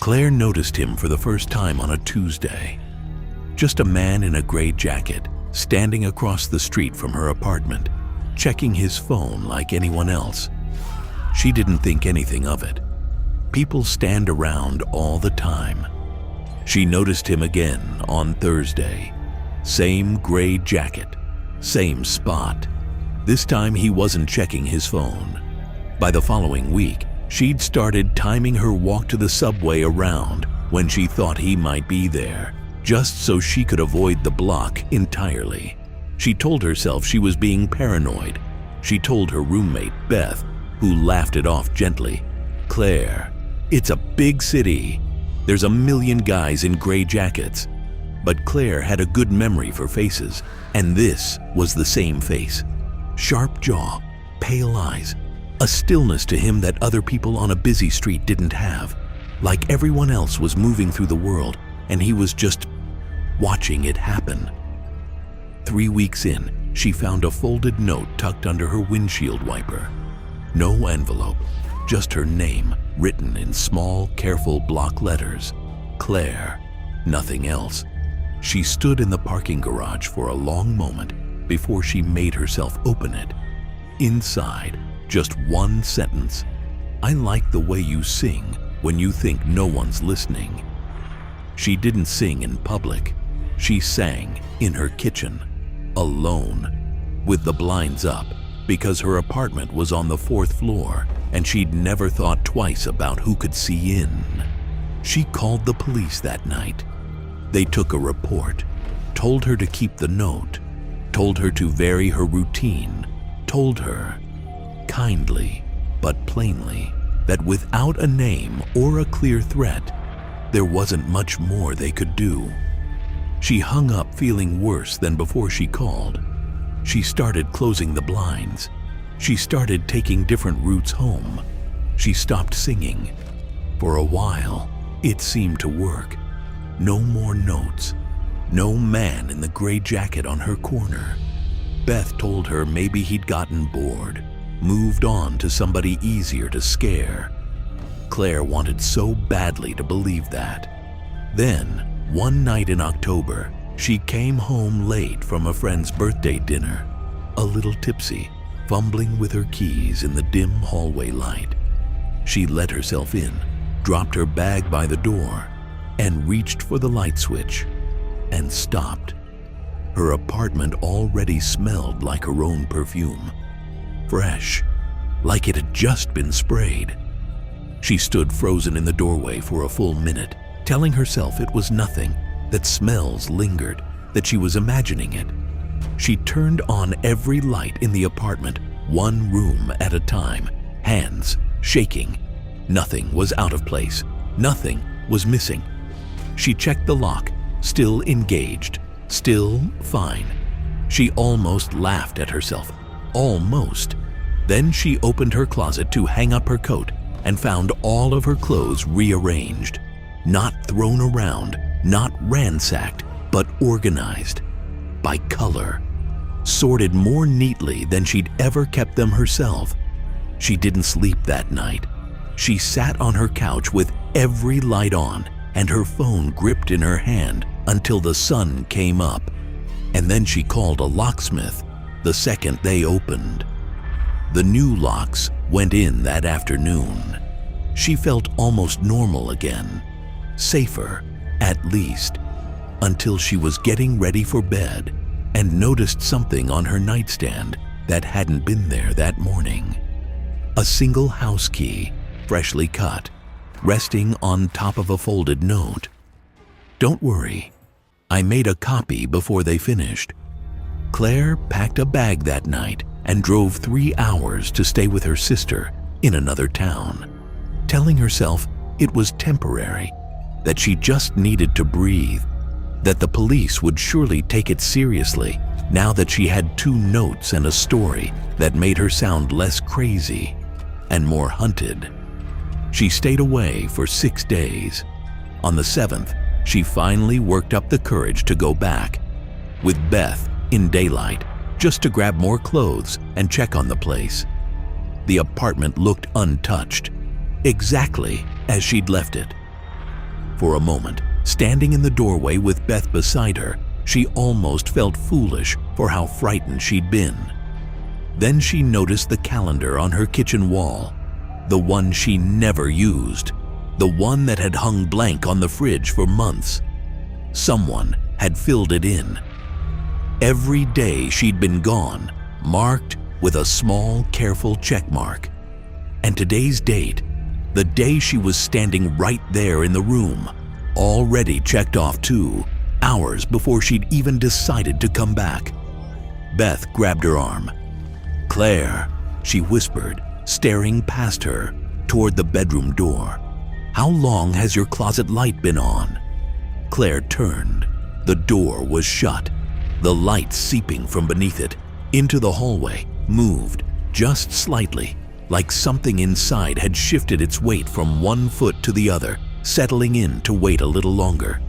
Claire noticed him for the first time on a Tuesday. Just a man in a gray jacket, standing across the street from her apartment, checking his phone like anyone else. She didn't think anything of it. People stand around all the time. She noticed him again on Thursday. Same gray jacket, same spot. This time he wasn't checking his phone. By the following week, she'd started timing her walk to the subway around when she thought he might be there, just so she could avoid the block entirely. She told herself she was being paranoid. She told her roommate, Beth, who laughed it off gently, "Claire, it's a big city. There's a million guys in gray jackets." But Claire had a good memory for faces, and this was the same face. Sharp jaw, pale eyes, a stillness to him that other people on a busy street didn't have. Like everyone else was moving through the world, and he was just watching it happen. 3 weeks in, she found a folded note tucked under her windshield wiper. No envelope, just her name written in small, careful block letters. Claire, nothing else. She stood in the parking garage for a long moment before she made herself open it. Inside, just one sentence. "I like the way you sing when you think no one's listening." She didn't sing in public. She sang in her kitchen, alone, with the blinds up, because her apartment was on the 4th floor and she'd never thought twice about who could see in. She called the police that night. They took a report, told her to keep the note, told her to vary her routine, told her, kindly but plainly, that without a name or a clear threat, there wasn't much more they could do. She hung up feeling worse than before she called. She started closing the blinds. She started taking different routes home. She stopped singing. For a while, it seemed to work. No more notes. No man in the gray jacket on her corner. Beth told her maybe he'd gotten bored, moved on to somebody easier to scare. Claire wanted so badly to believe that. Then, one night in October, she came home late from a friend's birthday dinner, a little tipsy, fumbling with her keys in the dim hallway light. She let herself in, dropped her bag by the door, and reached for the light switch, and stopped. Her apartment already smelled like her own perfume. Fresh, like it had just been sprayed. She stood frozen in the doorway for a full minute, telling herself it was nothing, that smells lingered, that she was imagining it. She turned on every light in the apartment, one room at a time, hands shaking. Nothing was out of place. Nothing was missing. She checked the lock, still engaged, still fine. She almost laughed at herself. Almost. Then she opened her closet to hang up her coat and found all of her clothes rearranged. Not thrown around, not ransacked, but organized. By color. Sorted more neatly than she'd ever kept them herself. She didn't sleep that night. She sat on her couch with every light on and her phone gripped in her hand until the sun came up. And then she called a locksmith the second they opened. The new locks went in that afternoon. She felt almost normal again. Safer, at least, until she was getting ready for bed and noticed something on her nightstand that hadn't been there that morning. A single house key, freshly cut, resting on top of a folded note. "Don't worry, I made a copy before they finished." Claire packed a bag that night and drove 3 hours to stay with her sister in another town, telling herself it was temporary, that she just needed to breathe, that the police would surely take it seriously now that she had 2 notes and a story that made her sound less crazy and more hunted. She stayed away for 6 days. On the 7th, she finally worked up the courage to go back, with Beth in daylight, just to grab more clothes and check on the place. The apartment looked untouched, exactly as she'd left it. For a moment, standing in the doorway with Beth beside her, she almost felt foolish for how frightened she'd been. Then she noticed the calendar on her kitchen wall, the one she never used, the one that had hung blank on the fridge for months. Someone had filled it in. Every day she'd been gone, marked with a small, careful check mark. And today's date, the day she was standing right there in the room, already checked off too, hours before she'd even decided to come back. Beth grabbed her arm. "Claire," she whispered, staring past her toward the bedroom door. "How long has your closet light been on?" Claire turned. The door was shut. The light seeping from beneath it into the hallway moved just slightly, like something inside had shifted its weight from one foot to the other, settling in to wait a little longer.